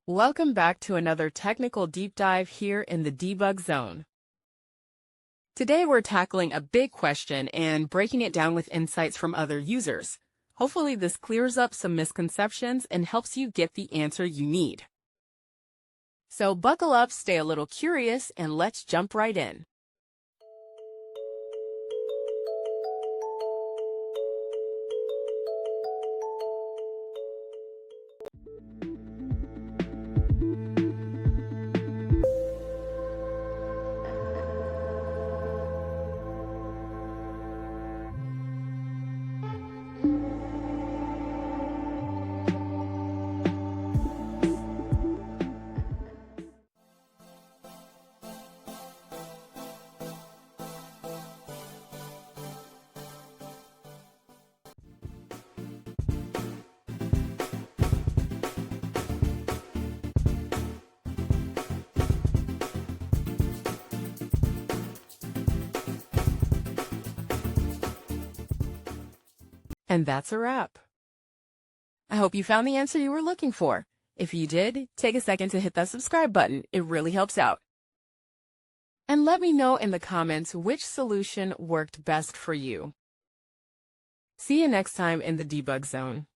Welcome back to another technical deep dive here in the debug zone. Today we're tackling a big question and breaking it down with insights from other users. Hopefully this clears up some misconceptions and helps you get the answer you need. So buckle up, stay a little curious, and let's jump right in. And that's a wrap. I hope you found the answer you were looking for. If you did, take a second to hit that subscribe button. It really helps out. And let me know in the comments which solution worked best for you. See you next time in the debug zone.